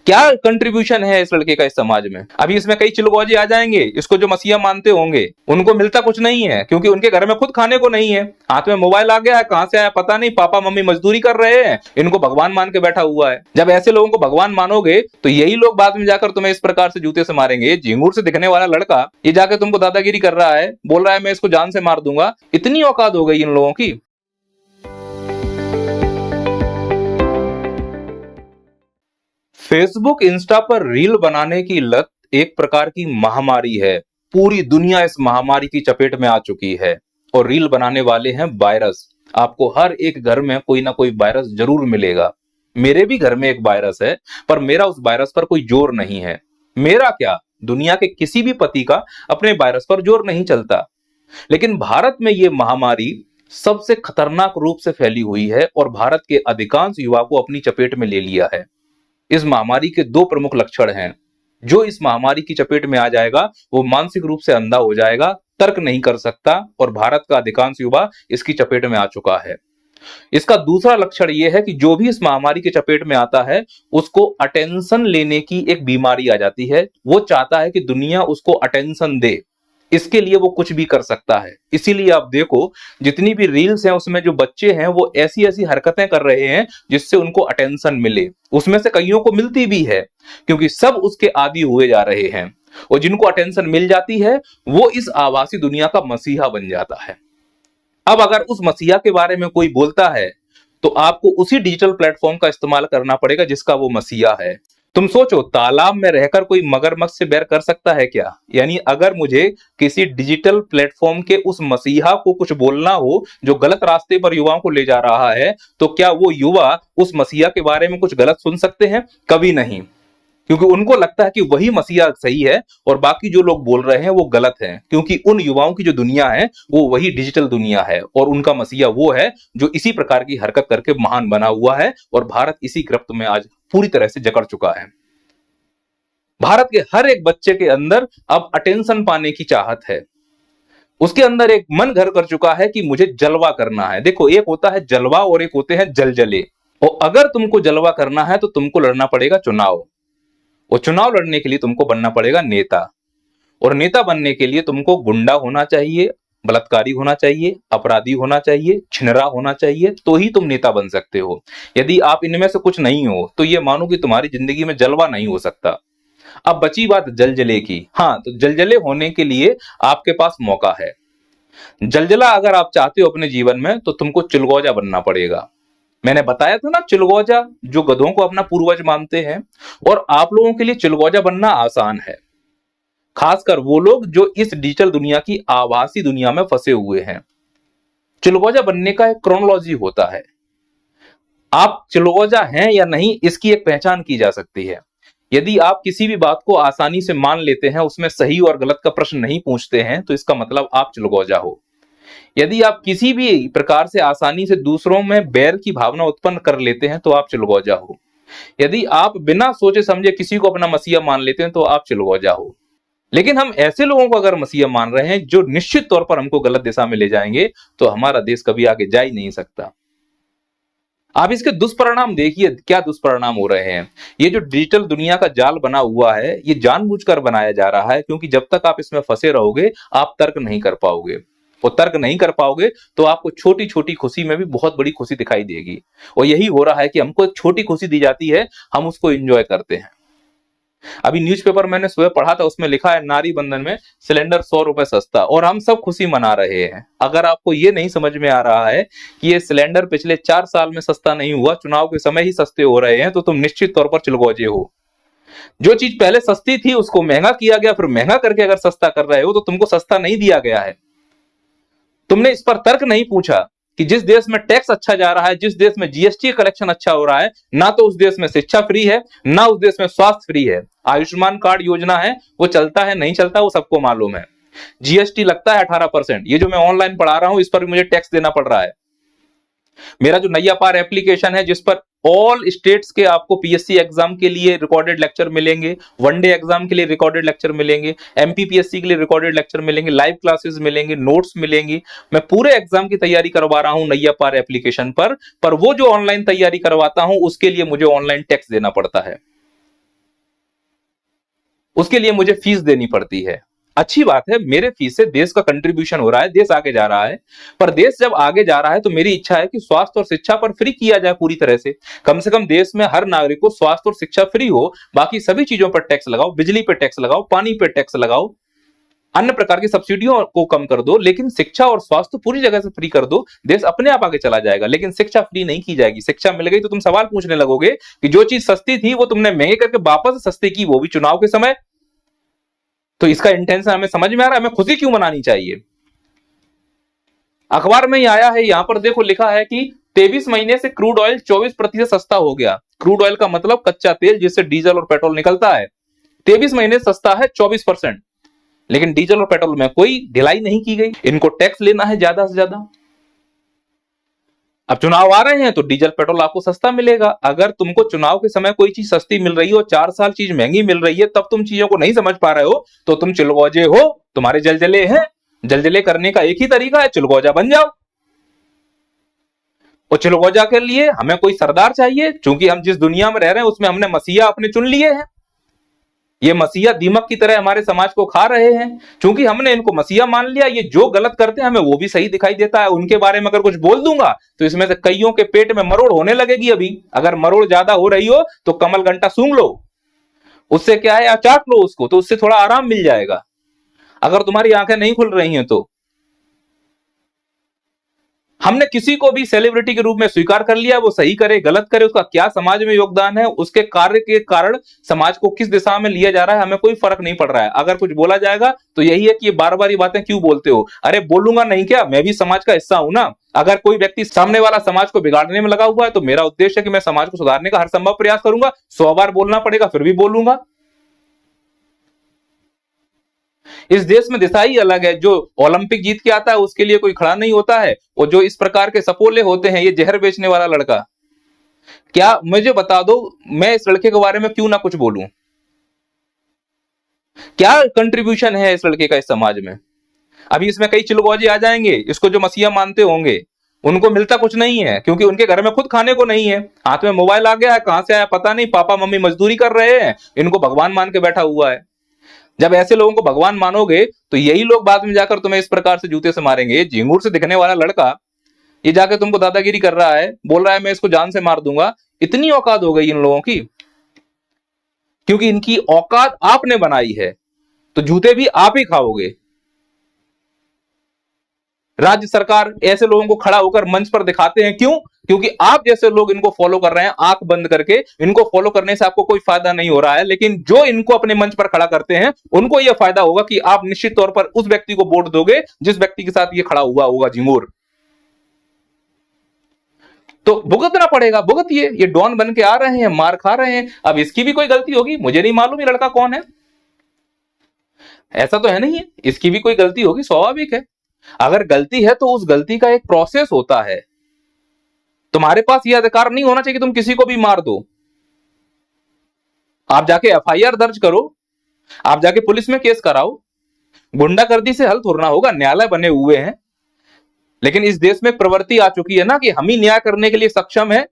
क्या कंट्रीब्यूशन है इस लड़के का इस समाज में? अभी इसमें कई चिलगोजे आ जाएंगे, इसको जो मसीहा मानते होंगे उनको मिलता कुछ नहीं है, क्योंकि उनके घर में खुद खाने को नहीं है। हाथ में मोबाइल आ गया है, कहां से आया पता नहीं, पापा मम्मी मजदूरी कर रहे हैं, इनको भगवान मान के बैठा हुआ है। जब ऐसे लोगों को भगवान मानोगे तो यही लोग बाद में जाकर तुम्हें इस प्रकार से जूते से मारेंगे। झिंगुर से दिखने वाला लड़का ये जाके तुमको दादागिरी कर रहा है, बोल रहा है मैं इसको जान से मार दूंगा। इतनी औकात हो गई इन लोगों की। फेसबुक इंस्टा पर रील बनाने की लत एक प्रकार की महामारी है। पूरी दुनिया इस महामारी की चपेट में आ चुकी है और रील बनाने वाले हैं वायरस। आपको हर एक घर में कोई ना कोई वायरस जरूर मिलेगा। मेरे भी घर में एक वायरस है, पर मेरा उस वायरस पर कोई जोर नहीं है। मेरा क्या, दुनिया के किसी भी पति का अपने वायरस पर जोर नहीं चलता। लेकिन भारत में यह महामारी सबसे खतरनाक रूप से फैली हुई है और भारत के अधिकांश युवा को अपनी चपेट में ले लिया है। इस महामारी के दो प्रमुख लक्षण हैं। जो इस महामारी की चपेट में आ जाएगा वो मानसिक रूप से अंधा हो जाएगा, तर्क नहीं कर सकता, और भारत का अधिकांश युवा इसकी चपेट में आ चुका है। इसका दूसरा लक्षण यह है कि जो भी इस महामारी की चपेट में आता है उसको अटेंशन लेने की एक बीमारी आ जाती है। वो चाहता है कि दुनिया उसको अटेंशन दे, इसके लिए वो कुछ भी कर सकता है। इसीलिए आप देखो जितनी भी रील्स हैं उसमें जो बच्चे हैं वो ऐसी ऐसी हरकतें कर रहे हैं जिससे उनको अटेंशन मिले। उसमें से कईयों को मिलती भी है, क्योंकि सब उसके आदी हुए जा रहे हैं, और जिनको अटेंशन मिल जाती है वो इस आभासी दुनिया का मसीहा बन जाता है। अब अगर उस मसीहा के बारे में कोई बोलता है तो आपको उसी डिजिटल प्लेटफॉर्म का इस्तेमाल करना पड़ेगा जिसका वो मसीहा है। तुम सोचो, तालाब में रहकर कोई मगरमच्छ से बैर कर सकता है क्या? यानी अगर मुझे किसी डिजिटल प्लेटफॉर्म के उस मसीहा को कुछ बोलना हो जो गलत रास्ते पर युवाओं को ले जा रहा है, तो क्या वो युवा उस मसीहा के बारे में कुछ गलत सुन सकते हैं? कभी नहीं, क्योंकि उनको लगता है कि वही मसीहा सही है और बाकी जो लोग बोल रहे हैं वो गलत है। क्योंकि उन युवाओं की जो दुनिया है वो वही डिजिटल दुनिया है और उनका मसीहा वो है जो इसी प्रकार की हरकत करके महान बना हुआ है, और भारत इसी गिरफ्त में आज पूरी तरह से जकड़ चुका है। भारत के हर एक बच्चे के अंदर अब अटेंशन पाने की चाहत है। उसके अंदर एक मन घर कर चुका है कि मुझे जलवा करना है। देखो, एक होता है जलवा और एक होते हैं जलजले। और अगर तुमको जलवा करना है तो तुमको लड़ना पड़ेगा चुनाव, और चुनाव लड़ने के लिए तुमको बनना पड़ेगा नेता, और नेता बनने के लिए तुमको गुंडा होना चाहिए, बलात्कारी होना चाहिए, अपराधी होना चाहिए, छिनरा होना चाहिए, तो ही तुम नेता बन सकते हो। यदि आप इनमें से कुछ नहीं हो तो ये मानो कि तुम्हारी जिंदगी में जलवा नहीं हो सकता। अब बची बात जलजले की। हाँ, तो जलजले होने के लिए आपके पास मौका है। जलजला अगर आप चाहते हो अपने जीवन में तो तुमको चिलगोजा बनना पड़ेगा। मैंने बताया था ना, चिलगोजा जो गधों को अपना पूर्वज मानते हैं, और आप लोगों के लिए चिलगोजा बनना आसान है। खासकर वो लोग जो इस डिजिटल दुनिया की आभासी दुनिया में फंसे हुए हैं। चिलगोजा बनने का एक क्रोनोलॉजी होता है। आप चिलगोजा हैं या नहीं इसकी एक पहचान की जा सकती है। यदि आप किसी भी बात को आसानी से मान लेते हैं, उसमें सही और गलत का प्रश्न नहीं पूछते हैं, तो इसका मतलब आप चिलगोजा हो। यदि आप किसी भी प्रकार से आसानी से दूसरों में बैर की भावना उत्पन्न कर लेते हैं तो आप चिलगोजा हो। यदि आप बिना सोचे समझे किसी को अपना मसीहा मान लेते हैं तो आप चिलगोजा हो। लेकिन हम ऐसे लोगों को अगर मसीहा मान रहे हैं जो निश्चित तौर पर हमको गलत दिशा में ले जाएंगे, तो हमारा देश कभी आगे जा ही नहीं सकता। आप इसके दुष्परिणाम देखिए, क्या दुष्परिणाम हो रहे हैं। ये जो डिजिटल दुनिया का जाल बना हुआ है ये जानबूझकर बनाया जा रहा है, क्योंकि जब तक आप इसमें फंसे रहोगे आप तर्क नहीं कर पाओगे, और तर्क नहीं कर पाओगे तो आपको छोटी छोटी खुशी में भी बहुत बड़ी खुशी दिखाई देगी। और यही हो रहा है कि हमको एक छोटी खुशी दी जाती है, हम उसको एंजॉय करते हैं। अभी न्यूज़पेपर मैंने सुबह पढ़ा था, उसमें लिखा है नारी बंधन में सिलेंडर 100 रुपए सस्ता, और हम सब खुशी मना रहे हैं। अगर आपको ये नहीं समझ में आ रहा है कि ये सिलेंडर पिछले 4 साल में सस्ता नहीं हुआ, चुनाव के समय ही सस्ते हो रहे हैं, तो तुम निश्चित तौर पर चिलगोजे हो। जो चीज पहले सस्ती थी उसको महंगा किया गया, फिर महंगा करके अगर सस्ता कर रहे हो तो तुमको सस्ता नहीं दिया गया है। तुमने इस पर तर्क नहीं पूछा कि जिस देश में टैक्स अच्छा जा रहा है, जिस देश में जीएसटी कलेक्शन अच्छा हो रहा है, ना तो उस देश में शिक्षा फ्री है, ना उस देश में स्वास्थ्य फ्री है। आयुष्मान कार्ड योजना है, वो चलता है नहीं चलता वो सबको मालूम है। जीएसटी लगता है 18%। ये जो मैं ऑनलाइन पढ़ा रहा हूं इस पर भी मुझे टैक्स देना पड़ रहा है। मेरा जो नैया पार एप्लीकेशन है जिस पर ऑल स्टेट्स के आपको पीएससी एग्जाम के लिए रिकॉर्डेड लेक्चर मिलेंगे, वनडे एग्जाम के लिए रिकॉर्डेड लेक्चर मिलेंगे, एमपीपीएससी के लिए रिकॉर्डेड लेक्चर मिलेंगे, लाइव क्लासेस मिलेंगे, नोट्स मिलेंगी। मैं पूरे एग्जाम की तैयारी करवा रहा हूं नैया पार एप्लीकेशन पर वो जो ऑनलाइन तैयारी करवाता हूं उसके लिए मुझे ऑनलाइन टैक्स देना पड़ता है। उसके लिए मुझे फीस देनी पड़ती है। अच्छी बात है, मेरे फीस से देश का कंट्रीब्यूशन हो रहा है, देश आगे जा रहा है। पर देश जब आगे जा रहा है तो मेरी इच्छा है कि स्वास्थ्य और शिक्षा पर फ्री किया जाए पूरी तरह से। कम देश में हर नागरिक को स्वास्थ्य और शिक्षा फ्री हो। बाकी सभी चीजों पर टैक्स लगाओ, बिजली पर टैक्स लगाओ, पानी पर टैक्स लगाओ, अन्य प्रकार की सब्सिडियों को कम कर दो, लेकिन शिक्षा और स्वास्थ्य पूरी जगह से फ्री कर दो। देश अपने आप आगे चला जाएगा। लेकिन शिक्षा फ्री नहीं की जाएगी। शिक्षा मिल गई तो तुम सवाल पूछने लगोगे कि जो चीज सस्ती थी वो तुमने महंगे करके वापस सस्ती की, वो भी चुनाव के समय। तो इसका इंटेंशन हमें समझ में आ रहा है, हमें खुशी क्यों मनानी चाहिए। अखबार में ही आया है, यहां पर देखो लिखा है कि 23 महीने से क्रूड ऑयल 24% सस्ता हो गया। क्रूड ऑयल का मतलब कच्चा तेल जिससे डीजल और पेट्रोल निकलता है। 23 महीने सस्ता है 24%। लेकिन डीजल और पेट्रोल में कोई ढिलाई नहीं की गई। इनको टैक्स लेना है ज्यादा से ज्यादा। अब चुनाव आ रहे हैं तो डीजल पेट्रोल आपको सस्ता मिलेगा। अगर तुमको चुनाव के समय कोई चीज सस्ती मिल रही हो, 4 साल चीज महंगी मिल रही है, तब तुम चीजों को नहीं समझ पा रहे हो तो तुम चिलगोजे हो, तुम्हारे जलजले हैं। जलजले करने का एक ही तरीका है, चिलगोजा बन जाओ। और चिलगोजा के लिए हमें कोई सरदार चाहिए। क्योंकि हम जिस दुनिया में रह रहे हैं उसमें हमने मसीहा अपने चुन लिए हैं। ये मसीहा दीमक की तरह हमारे समाज को खा रहे हैं। क्योंकि हमने इनको मसीहा मान लिया, ये जो गलत करते हैं हमें वो भी सही दिखाई देता है। उनके बारे में अगर कुछ बोल दूंगा तो इसमें से कईयों के पेट में मरोड़ होने लगेगी। अभी अगर मरोड़ ज्यादा हो रही हो तो कमल घंटा सूंघ लो, उससे क्या है, या चाट लो उसको, तो उससे थोड़ा आराम मिल जाएगा। अगर तुम्हारी आंखें नहीं खुल रही हैं तो हमने किसी को भी सेलिब्रिटी के रूप में स्वीकार कर लिया। वो सही करे गलत करे, उसका क्या समाज में योगदान है, उसके कार्य के कारण समाज को किस दिशा में लिया जा रहा है, हमें कोई फर्क नहीं पड़ रहा है। अगर कुछ बोला जाएगा तो यही है कि ये बार बार ये बातें क्यों बोलते हो। अरे बोलूंगा नहीं क्या, मैं भी समाज का हिस्सा हूं ना। अगर कोई व्यक्ति सामने वाला समाज को बिगाड़ने में लगा हुआ है तो मेरा उद्देश्य है कि मैं समाज को सुधारने का हर संभव प्रयास करूंगा। 100 बार बोलना पड़ेगा फिर भी बोलूंगा। इस देश में दिशा ही अलग है। जो ओलंपिक जीत के आता है उसके लिए कोई खड़ा नहीं होता है, और जो इस प्रकार के सपोले होते हैं, ये जहर बेचने वाला लड़का, क्या मुझे बता दो मैं इस लड़के के बारे में क्यों ना कुछ बोलूं। क्या कंट्रीब्यूशन है इस लड़के का इस समाज में। अभी इसमें कई चिलगोजे आ जाएंगे, इसको जो मसीहा मानते होंगे उनको मिलता कुछ नहीं है, क्योंकि उनके घर में खुद खाने को नहीं है। हाथ में मोबाइल आ गया है, कहां से आया पता नहीं, पापा मम्मी मजदूरी कर रहे हैं, इनको भगवान मान के बैठा हुआ है। जब ऐसे लोगों को भगवान मानोगे तो यही लोग बाद में जाकर तुम्हें इस प्रकार से जूते से मारेंगे। झिंगुर से दिखने वाला लड़का ये जाके तुमको दादागिरी कर रहा है, बोल रहा है मैं इसको जान से मार दूंगा। इतनी औकात हो गई इन लोगों की, क्योंकि इनकी औकात आपने बनाई है तो जूते भी आप ही खाओगे। राज्य सरकार ऐसे लोगों को खड़ा होकर मंच पर दिखाते हैं, क्यों? क्योंकि आप जैसे लोग इनको फॉलो कर रहे हैं आंख बंद करके। इनको फॉलो करने से आपको कोई फायदा नहीं हो रहा है, लेकिन जो इनको अपने मंच पर खड़ा करते हैं उनको यह फायदा होगा कि आप निश्चित तौर पर उस व्यक्ति को वोट दोगे जिस व्यक्ति के साथ ये खड़ा हुआ होगा झिंगुर। तो भुगतना पड़ेगा, भुगतिए। ये डॉन बन के आ रहे हैं, मार खा रहे हैं। अब इसकी भी कोई गलती होगी, मुझे नहीं मालूम ये लड़का कौन है, ऐसा तो है नहीं है, इसकी भी कोई गलती होगी, स्वाभाविक है। अगर गलती है तो उस गलती का एक प्रोसेस होता है। तुम्हारे पास यह अधिकार नहीं होना चाहिए कि तुम किसी को भी मार दो। आप जाके एफआईआर दर्ज करो, आप जाके पुलिस में केस कराओ। गुंडागर्दी से हल थोड़ना होगा, न्यायालय बने हुए हैं। लेकिन इस देश में प्रवृत्ति आ चुकी है ना कि हम ही न्याय करने के लिए सक्षम है।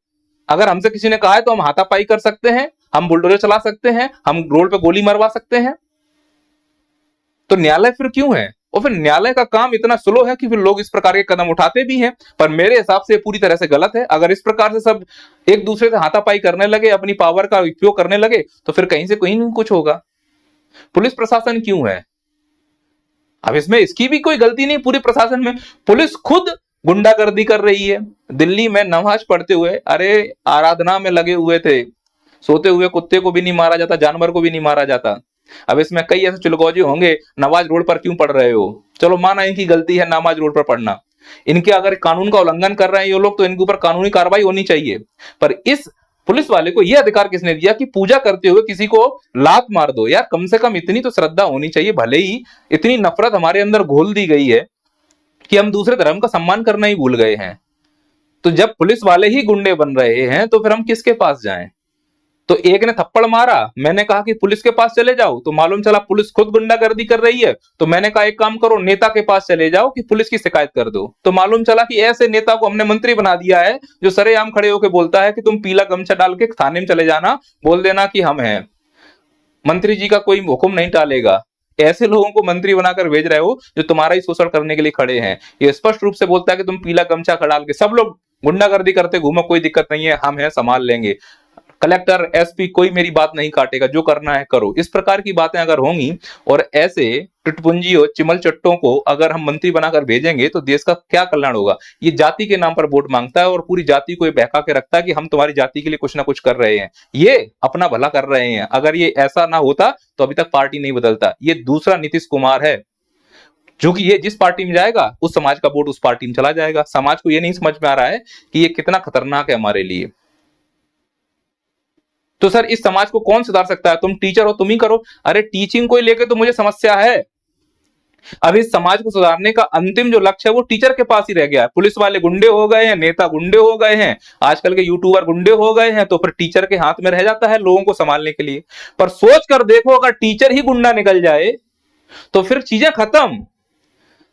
अगर हमसे किसी ने कहा है तो हम हाथापाई कर सकते हैं, हम बुलडोजर चला सकते हैं, हम रोड पे गोली मरवा सकते हैं। तो न्यायालय फिर क्यों है? और फिर न्यायालय का काम इतना स्लो है कि फिर लोग इस प्रकार के कदम उठाते भी हैं। पर मेरे हिसाब से पूरी तरह से गलत है। अगर इस प्रकार से सब एक दूसरे से हाथापाई करने लगे, अपनी पावर का उपयोग करने लगे, तो फिर कहीं से कहीं नहीं कुछ होगा। पुलिस प्रशासन क्यों है? अब इसमें इसकी भी कोई गलती नहीं पूरे प्रशासन में। पुलिस खुद गुंडागर्दी कर रही है। दिल्ली में नमाज पढ़ते हुए, अरे आराधना में लगे हुए थे, सोते हुए कुत्ते को भी नहीं मारा जाता, जानवर को भी नहीं मारा जाता। अब इसमें कई ऐसे चिलगोजे होंगे, नमाज रोड पर क्यों पढ़ रहे हो? चलो माना इनकी गलती है नमाज रोड पर पढ़ना, इनके अगर कानून का उल्लंघन कर रहे हैं ये लोग तो इनके ऊपर कानूनी कार्रवाई होनी चाहिए। पर इस पुलिस वाले को यह अधिकार किसने दिया कि पूजा करते हुए किसी को लात मार दो? यार कम से कम इतनी तो श्रद्धा होनी चाहिए। भले ही इतनी नफरत हमारे अंदर घोल दी गई है कि हम दूसरे धर्म का सम्मान करना ही भूल गए हैं। तो जब पुलिस वाले ही गुंडे बन रहे हैं तो फिर हम किसके पास जाएं? तो एक ने थप्पड़ मारा, मैंने कहा कि पुलिस के पास चले जाओ, तो मालूम चला पुलिस खुद गुंडागर्दी कर रही है। तो मैंने कहा एक काम करो, नेता के पास चले जाओ कि पुलिस की शिकायत कर दो। तो मालूम चला कि ऐसे नेता को हमने मंत्री बना दिया है जो सरेआम खड़े होकर बोलता है कि तुम पीला गमछा डाल के थाने में चले जाना, बोल देना कि हम हैं। मंत्री जी का कोई हुक्म नहीं टालेगा। ऐसे लोगों को मंत्री बनाकर भेज रहे हो जो तुम्हारा ही शोषण करने के लिए खड़े हैं। ये स्पष्ट रूप से बोलता है कि तुम पीला गमछा डाल के सब लोग गुंडागर्दी करते घूमो, कोई दिक्कत नहीं है, हम हैं, संभाल लेंगे। कलेक्टर, एसपी, कोई मेरी बात नहीं काटेगा, जो करना है करो। इस प्रकार की बातें अगर होंगी और ऐसे टुटपुंजियों, चिमल चट्टों को अगर हम मंत्री बनाकर भेजेंगे तो देश का क्या कल्याण होगा। ये जाति के नाम पर वोट मांगता है और पूरी जाति को ये बहका के रखता है कि हम तुम्हारी जाति के लिए कुछ ना कुछ कर रहे हैं, ये अपना भला कर रहे हैं। अगर ये ऐसा ना होता तो अभी तक पार्टी नहीं बदलता। ये दूसरा नीतीश कुमार है, जो कि ये जिस पार्टी में जाएगा उस समाज का वोट उस पार्टी में चला जाएगा। समाज को ये नहीं समझ में आ रहा है कि ये कितना खतरनाक है हमारे लिए। तो सर इस समाज को कौन सुधार सकता है? तुम टीचर हो, तुम ही करो। अरे टीचिंग को लेके तो मुझे समस्या है। अब इस समाज को सुधारने का अंतिम जो लक्ष्य है वो टीचर के पास ही रह गया है। पुलिस वाले गुंडे हो गए हैं, नेता गुंडे हो गए हैं, आजकल के यूट्यूबर गुंडे हो गए हैं, तो फिर टीचर के हाथ में रह जाता है लोगों को संभालने के लिए। पर सोच कर देखो, अगर टीचर ही गुंडा निकल जाए तो फिर चीजें खत्म।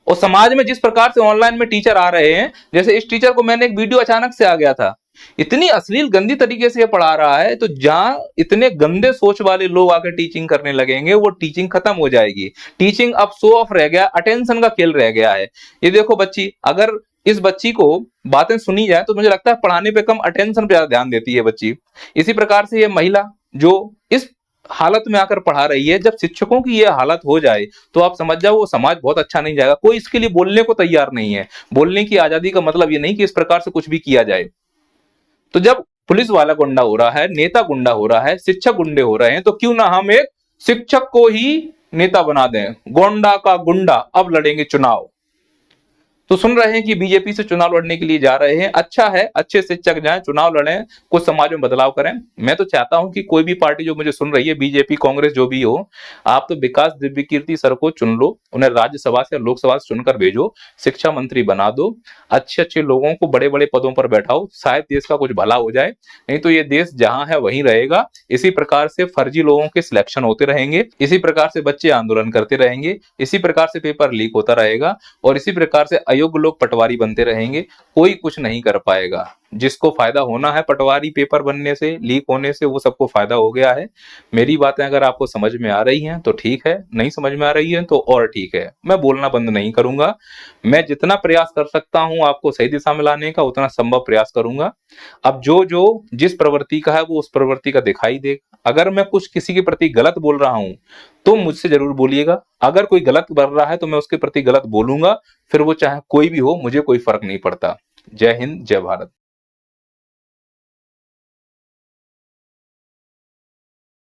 और समाज में जिस प्रकार से ऑनलाइन में टीचर आ रहे हैं, जैसे इस टीचर को मैंने एक वीडियो अचानक से आ गया था, इतनी अश्लील गंदी तरीके से ये पढ़ा रहा है, तो जहां इतने गंदे सोच वाले लोग आके टीचिंग करने लगेंगे वो टीचिंग खत्म हो जाएगी। टीचिंग अब शो ऑफ रह गया, अटेंशन का खेल रह गया है। ये देखो बच्ची, अगर इस बच्ची को बातें सुनी जाए तो मुझे लगता है पढ़ाने पे कम अटेंशन पे ज्यादा ध्यान देती है बच्ची। इसी प्रकार से ये महिला जो इस हालत में आकर पढ़ा रही है, जब शिक्षकों की ये हालत हो जाए तो आप समझ जाओ वो समाज बहुत अच्छा नहीं जाएगा। कोई इसके लिए बोलने को तैयार नहीं है। बोलने की आजादी का मतलब ये नहीं कि इस प्रकार से कुछ भी किया जाए। तो जब पुलिस वाला गुंडा हो रहा है, नेता गुंडा हो रहा है, शिक्षक गुंडे हो रहे हैं, तो क्यों ना हम एक शिक्षक को ही नेता बना दें। गोंडा का गुंडा, अब लड़ेंगे चुनाव। तो सुन रहे हैं कि बीजेपी से चुनाव लड़ने के लिए जा रहे हैं। अच्छा है, अच्छे शिक्षक जाएं, चुनाव लड़ें, कुछ समाज में बदलाव करें। मैं तो चाहता हूं कि कोई भी पार्टी जो मुझे सुन रही है, बीजेपी, कांग्रेस, जो भी हो, आप तो विकास दिव्यकीर्ति सर को चुन लो, उन्हें राज्यसभा से, लोकसभा से चुनकर भेजो, शिक्षा मंत्री बना दो, अच्छे अच्छे लोगों को बड़े बड़े पदों पर बैठाओ, शायद देश का कुछ भला हो जाए। नहीं तो ये देश जहां है वहीं रहेगा। इसी प्रकार से फर्जी लोगों के सिलेक्शन होते रहेंगे, इसी प्रकार से बच्चे आंदोलन करते रहेंगे, इसी प्रकार से पेपर लीक होता रहेगा और इसी प्रकार से अयोग्य लोग पटवारी बनते रहेंगे। कोई कुछ नहीं कर पाएगा। जिसको फायदा होना है पटवारी पेपर बनने से, लीक होने से, वो सबको फायदा हो गया है। मेरी बातें अगर आपको समझ में आ रही हैं तो ठीक है, नहीं समझ में आ रही है तो और ठीक है। मैं बोलना बंद नहीं करूंगा। मैं जितना प्रयास कर सकता हूं आपको सही दिशा में लाने का, उतना संभव प्रयास करूंगा। अब जो जो जिस प्रवृत्ति का है वो उस प्रवृत्ति का दिखाई देगा। अगर मैं कुछ किसी के प्रति गलत बोल रहा हूं तो मुझसे जरूर बोलिएगा। अगर कोई गलत कर रहा है तो मैं उसके प्रति गलत बोलूंगा, फिर वो चाहे कोई भी हो, मुझे कोई फर्क नहीं पड़ता। जय हिंद, जय भारत।